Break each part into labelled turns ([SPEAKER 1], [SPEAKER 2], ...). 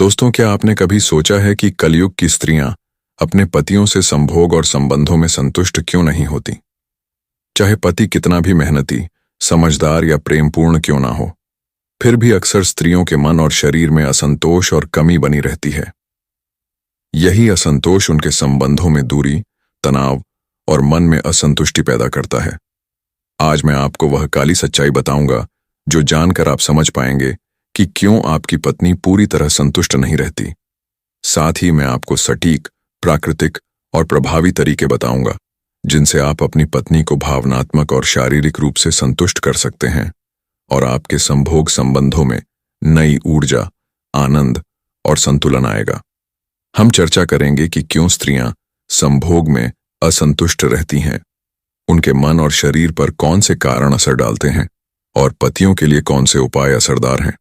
[SPEAKER 1] दोस्तों, क्या आपने कभी सोचा है कि कलयुग की स्त्रियां अपने पतियों से संभोग और संबंधों में संतुष्ट क्यों नहीं होती? चाहे पति कितना भी मेहनती, समझदार या प्रेमपूर्ण क्यों ना हो, फिर भी अक्सर स्त्रियों के मन और शरीर में असंतोष और कमी बनी रहती है। यही असंतोष उनके संबंधों में दूरी, तनाव और मन में असंतुष्टि पैदा करता है। आज मैं आपको वह काली सच्चाई बताऊंगा जो जानकर आप समझ पाएंगे कि क्यों आपकी पत्नी पूरी तरह संतुष्ट नहीं रहती। साथ ही मैं आपको सटीक, प्राकृतिक और प्रभावी तरीके बताऊंगा जिनसे आप अपनी पत्नी को भावनात्मक और शारीरिक रूप से संतुष्ट कर सकते हैं और आपके संभोग संबंधों में नई ऊर्जा, आनंद और संतुलन आएगा। हम चर्चा करेंगे कि क्यों स्त्रियां संभोग में असंतुष्ट रहती हैं, उनके मन और शरीर पर कौन से कारण असर डालते हैं और पतियों के लिए कौन से उपाय असरदार हैं।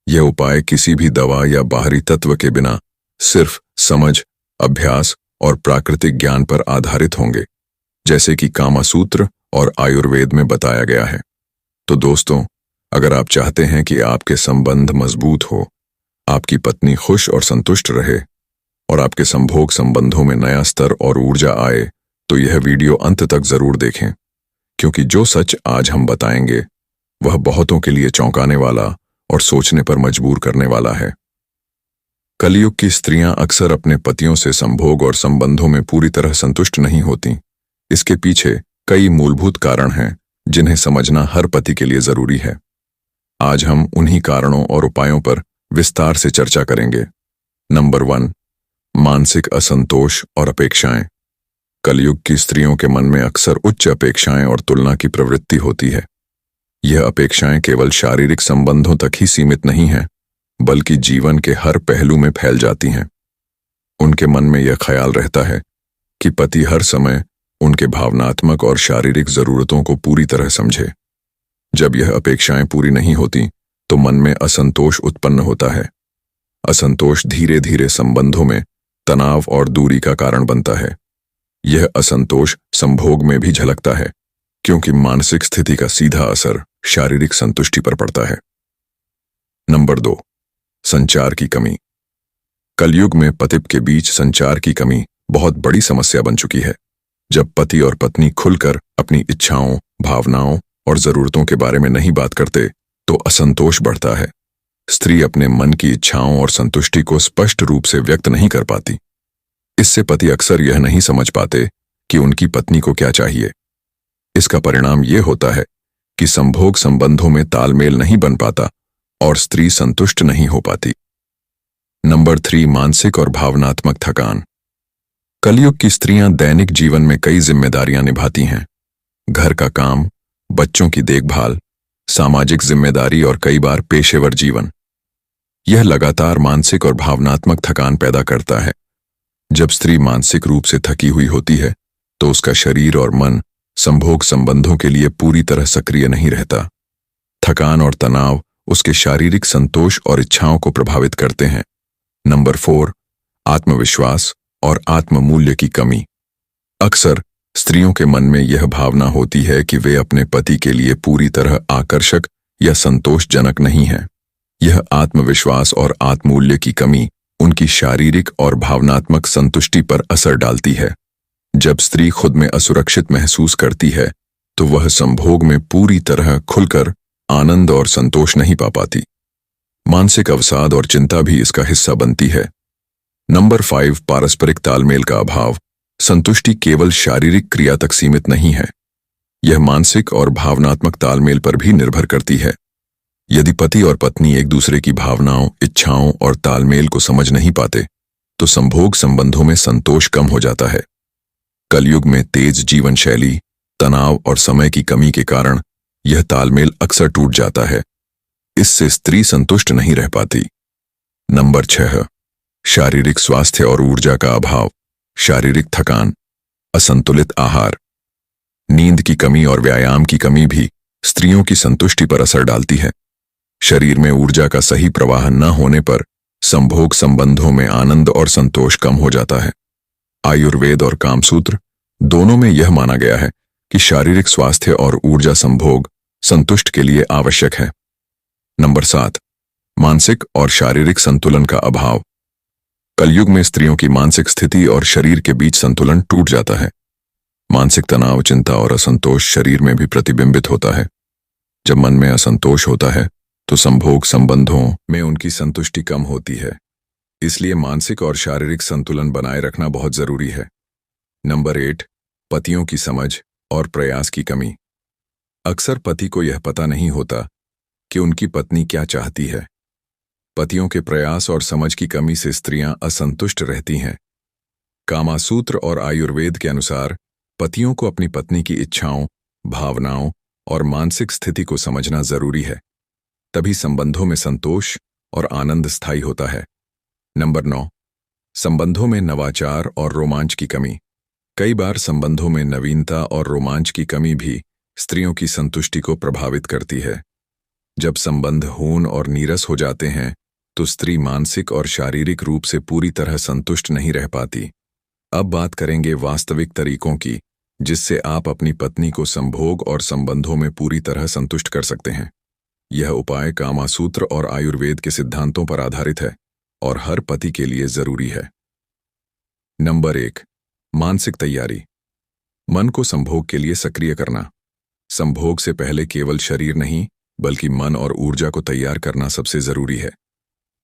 [SPEAKER 1] यह उपाय किसी भी दवा या बाहरी तत्व के बिना सिर्फ समझ, अभ्यास और प्राकृतिक ज्ञान पर आधारित होंगे, जैसे कि कामासूत्र और आयुर्वेद में बताया गया है। तो दोस्तों, अगर आप चाहते हैं कि आपके संबंध मजबूत हो, आपकी पत्नी खुश और संतुष्ट रहे और आपके संभोग संबंधों में नया स्तर और ऊर्जा आए, तो यह वीडियो अंत तक जरूर देखें, क्योंकि जो सच आज हम बताएंगे वह बहुतों के लिए चौंकाने वाला और सोचने पर मजबूर करने वाला है। कलयुग की स्त्रियां अक्सर अपने पतियों से संभोग और संबंधों में पूरी तरह संतुष्ट नहीं होती। इसके पीछे कई मूलभूत कारण हैं जिन्हें समझना हर पति के लिए जरूरी है। आज हम उन्हीं कारणों और उपायों पर विस्तार से चर्चा करेंगे। नंबर 1, मानसिक असंतोष और अपेक्षाएं। कलयुग की स्त्रियों के मन में अक्सर उच्च अपेक्षाएं और तुलना की प्रवृत्ति होती है। यह अपेक्षाएं केवल शारीरिक संबंधों तक ही सीमित नहीं हैं, बल्कि जीवन के हर पहलू में फैल जाती हैं। उनके मन में यह ख्याल रहता है कि पति हर समय उनके भावनात्मक और शारीरिक जरूरतों को पूरी तरह समझे। जब यह अपेक्षाएं पूरी नहीं होती तो मन में असंतोष उत्पन्न होता है। असंतोष धीरे धीरे संबंधों में तनाव और दूरी का कारण बनता है। यह असंतोष संभोग में भी झलकता है, क्योंकि मानसिक स्थिति का सीधा असर शारीरिक संतुष्टि पर पड़ता है। नंबर 2, संचार की कमी। कलयुग में पति के बीच संचार की कमी बहुत बड़ी समस्या बन चुकी है। जब पति और पत्नी खुलकर अपनी इच्छाओं, भावनाओं और जरूरतों के बारे में नहीं बात करते तो असंतोष बढ़ता है। स्त्री अपने मन की इच्छाओं और संतुष्टि को स्पष्ट रूप से व्यक्त नहीं कर पाती। इससे पति अक्सर यह नहीं समझ पाते कि उनकी पत्नी को क्या चाहिए। इसका परिणाम यह होता है कि संभोग संबंधों में तालमेल नहीं बन पाता और स्त्री संतुष्ट नहीं हो पाती। नंबर 3, मानसिक और भावनात्मक थकान। कलयुग की स्त्रियां दैनिक जीवन में कई जिम्मेदारियां निभाती हैं। घर का काम, बच्चों की देखभाल, सामाजिक जिम्मेदारी और कई बार पेशेवर जीवन। यह लगातार मानसिक और भावनात्मक थकान पैदा करता है। जब स्त्री मानसिक रूप से थकी हुई होती है तो उसका शरीर और मन संभोग संबंधों के लिए पूरी तरह सक्रिय नहीं रहता। थकान और तनाव उसके शारीरिक संतोष और इच्छाओं को प्रभावित करते हैं। नंबर 4, आत्मविश्वास और आत्ममूल्य की कमी। अक्सर स्त्रियों के मन में यह भावना होती है कि वे अपने पति के लिए पूरी तरह आकर्षक या संतोषजनक नहीं हैं। यह आत्मविश्वास और आत्ममूल्य की कमी उनकी शारीरिक और भावनात्मक संतुष्टि पर असर डालती है। जब स्त्री खुद में असुरक्षित महसूस करती है तो वह संभोग में पूरी तरह खुलकर आनंद और संतोष नहीं पा पाती। मानसिक अवसाद और चिंता भी इसका हिस्सा बनती है। नंबर 5, पारस्परिक तालमेल का अभाव। संतुष्टि केवल शारीरिक क्रिया तक सीमित नहीं है, यह मानसिक और भावनात्मक तालमेल पर भी निर्भर करती है। यदि पति और पत्नी एक दूसरे की भावनाओं, इच्छाओं और तालमेल को समझ नहीं पाते तो संभोग संबंधों में संतोष कम हो जाता है। कलयुग में तेज जीवन शैली, तनाव और समय की कमी के कारण यह तालमेल अक्सर टूट जाता है। इससे स्त्री संतुष्ट नहीं रह पाती। नंबर 6, शारीरिक स्वास्थ्य और ऊर्जा का अभाव। शारीरिक थकान, असंतुलित आहार, नींद की कमी और व्यायाम की कमी भी स्त्रियों की संतुष्टि पर असर डालती है। शरीर में ऊर्जा का सही प्रवाह न होने पर संभोग संबंधों में आनंद और संतोष कम हो जाता है। आयुर्वेद और कामसूत्र दोनों में यह माना गया है कि शारीरिक स्वास्थ्य और ऊर्जा संभोग संतुष्ट के लिए आवश्यक है। नंबर 7, मानसिक और शारीरिक संतुलन का अभाव। कलयुग में स्त्रियों की मानसिक स्थिति और शरीर के बीच संतुलन टूट जाता है। मानसिक तनाव, चिंता और असंतोष शरीर में भी प्रतिबिंबित होता है। जब मन में असंतोष होता है तो संभोग संबंधों में उनकी संतुष्टि कम होती है। इसलिए मानसिक और शारीरिक संतुलन बनाए रखना बहुत जरूरी है। नंबर 8, पतियों की समझ और प्रयास की कमी। अक्सर पति को यह पता नहीं होता कि उनकी पत्नी क्या चाहती है। पतियों के प्रयास और समझ की कमी से स्त्रियां असंतुष्ट रहती हैं। कामासूत्र और आयुर्वेद के अनुसार पतियों को अपनी पत्नी की इच्छाओं, भावनाओं और मानसिक स्थिति को समझना जरूरी है। तभी संबंधों में संतोष और आनंद स्थायी होता है। नंबर 9, संबंधों में नवाचार और रोमांच की कमी। कई बार संबंधों में नवीनता और रोमांच की कमी भी स्त्रियों की संतुष्टि को प्रभावित करती है। जब संबंध हून और नीरस हो जाते हैं तो स्त्री मानसिक और शारीरिक रूप से पूरी तरह संतुष्ट नहीं रह पाती। अब बात करेंगे वास्तविक तरीकों की जिससे आप अपनी पत्नी को संभोग और संबंधों में पूरी तरह संतुष्ट कर सकते हैं। यह उपाय कामासूत्र और आयुर्वेद के सिद्धांतों पर आधारित है और हर पति के लिए जरूरी है। नंबर 1, मानसिक तैयारी। मन को संभोग के लिए सक्रिय करना। संभोग से पहले केवल शरीर नहीं बल्कि मन और ऊर्जा को तैयार करना सबसे जरूरी है।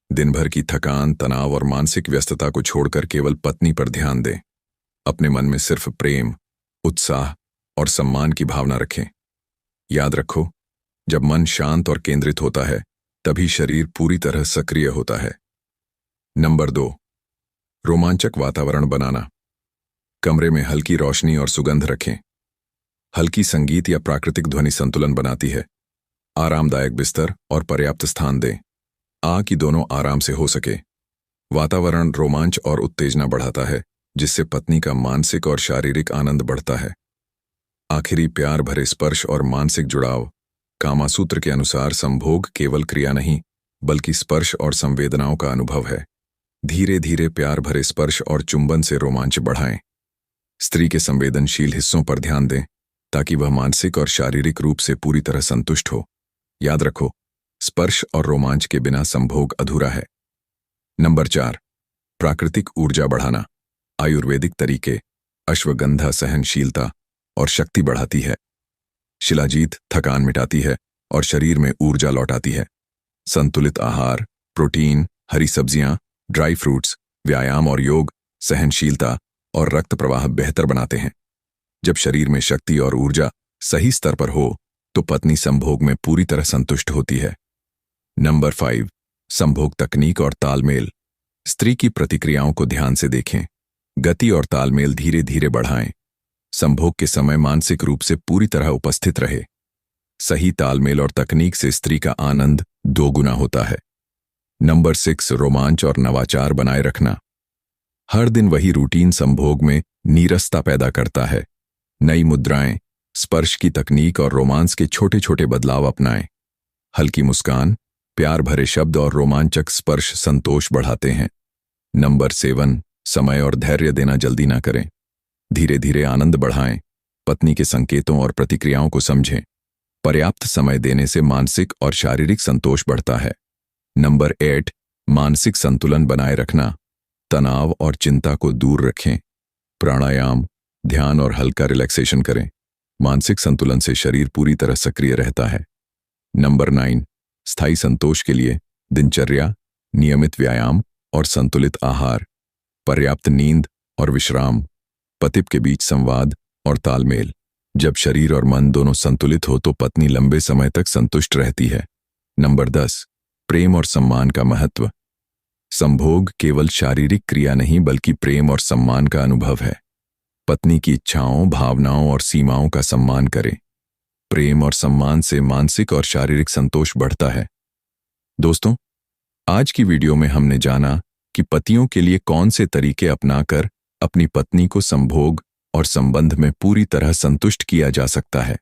[SPEAKER 1] दिन भर की थकान, तनाव और मानसिक व्यस्तता को छोड़कर केवल पत्नी पर ध्यान दें। अपने मन में सिर्फ प्रेम, उत्साह और सम्मान की भावना रखें। याद रखो, जब मन शांत और केंद्रित होता है तभी शरीर पूरी तरह सक्रिय होता है। नंबर 2, रोमांचक वातावरण बनाना। कमरे में हल्की रोशनी और सुगंध रखें। हल्की संगीत या प्राकृतिक ध्वनि संतुलन बनाती है। आरामदायक बिस्तर और पर्याप्त स्थान दें कि दोनों आराम से हो सके। वातावरण रोमांच और उत्तेजना बढ़ाता है जिससे पत्नी का मानसिक और शारीरिक आनंद बढ़ता है। आखिरी, प्यार भरे स्पर्श और मानसिक जुड़ाव। कामासूत्र के अनुसार संभोग केवल क्रिया नहीं बल्कि स्पर्श और संवेदनाओं का अनुभव है। धीरे धीरे प्यार भरे स्पर्श और चुंबन से रोमांच बढ़ाएं। स्त्री के संवेदनशील हिस्सों पर ध्यान दें ताकि वह मानसिक और शारीरिक रूप से पूरी तरह संतुष्ट हो। याद रखो, स्पर्श और रोमांच के बिना संभोग अधूरा है। नंबर 4, प्राकृतिक ऊर्जा बढ़ाना। आयुर्वेदिक तरीके अश्वगंधा सहनशीलता और शक्ति बढ़ाती है। शिलाजीत थकान मिटाती है और शरीर में ऊर्जा लौटाती है। संतुलित आहार, प्रोटीन, हरी सब्जियां, ड्राई फ्रूट्स, व्यायाम और योग सहनशीलता और रक्त प्रवाह बेहतर बनाते हैं। जब शरीर में शक्ति और ऊर्जा सही स्तर पर हो तो पत्नी संभोग में पूरी तरह संतुष्ट होती है। नंबर 5, संभोग तकनीक और तालमेल। स्त्री की प्रतिक्रियाओं को ध्यान से देखें। गति और तालमेल धीरे धीरे बढ़ाएं। संभोग के समय मानसिक रूप से पूरी तरह उपस्थित रहे। सही तालमेल और तकनीक से स्त्री का आनंद दोगुना होता है। नंबर 6, रोमांच और नवाचार बनाए रखना। हर दिन वही रूटीन संभोग में नीरसता पैदा करता है। नई मुद्राएं, स्पर्श की तकनीक और रोमांस के छोटे छोटे बदलाव अपनाएं। हल्की मुस्कान, प्यार भरे शब्द और रोमांचक स्पर्श संतोष बढ़ाते हैं। नंबर 7, समय और धैर्य देना जल्दी ना करें। धीरे धीरे आनंद बढ़ाएं। पत्नी के संकेतों और प्रतिक्रियाओं को समझें। पर्याप्त समय देने से मानसिक और शारीरिक संतोष बढ़ता है। नंबर 8, मानसिक संतुलन बनाए रखना। तनाव और चिंता को दूर रखें। प्राणायाम, ध्यान और हल्का रिलैक्सेशन करें। मानसिक संतुलन से शरीर पूरी तरह सक्रिय रहता है। नंबर 9, स्थायी संतोष के लिए दिनचर्या, नियमित व्यायाम और संतुलित आहार, पर्याप्त नींद और विश्राम, पति के बीच संवाद और तालमेल। जब शरीर और मन दोनों संतुलित हो तो पत्नी लंबे समय तक संतुष्ट रहती है। नंबर 10, प्रेम और सम्मान का महत्व। संभोग केवल शारीरिक क्रिया नहीं बल्कि प्रेम और सम्मान का अनुभव है। पत्नी की इच्छाओं, भावनाओं और सीमाओं का सम्मान करें। प्रेम और सम्मान से मानसिक और शारीरिक संतोष बढ़ता है। दोस्तों, आज की वीडियो में हमने जाना कि पतियों के लिए कौन से तरीके अपनाकर अपनी पत्नी को संभोग और संबंध में पूरी तरह संतुष्ट किया जा सकता है।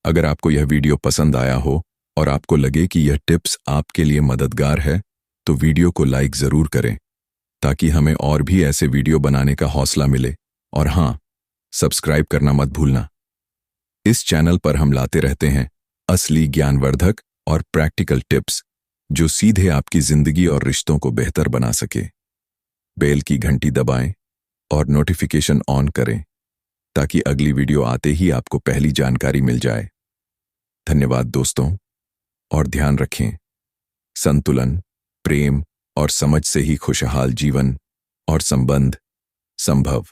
[SPEAKER 1] अगर आपको यह वीडियो पसंद आया हो और आपको लगे कि यह टिप्स आपके लिए मददगार है तो वीडियो को लाइक जरूर करें ताकि हमें और भी ऐसे वीडियो बनाने का हौसला मिले। और हाँ, सब्सक्राइब करना मत भूलना। इस चैनल पर हम लाते रहते हैं असली ज्ञानवर्धक और प्रैक्टिकल टिप्स जो सीधे आपकी जिंदगी और रिश्तों को बेहतर बना सके। बेल की घंटी दबाएं और नोटिफिकेशन ऑन करें ताकि अगली वीडियो आते ही आपको पहली जानकारी मिल जाए। धन्यवाद दोस्तों, और ध्यान रखें, संतुलन, प्रेम और समझ से ही खुशहाल जीवन और संबंध संभव।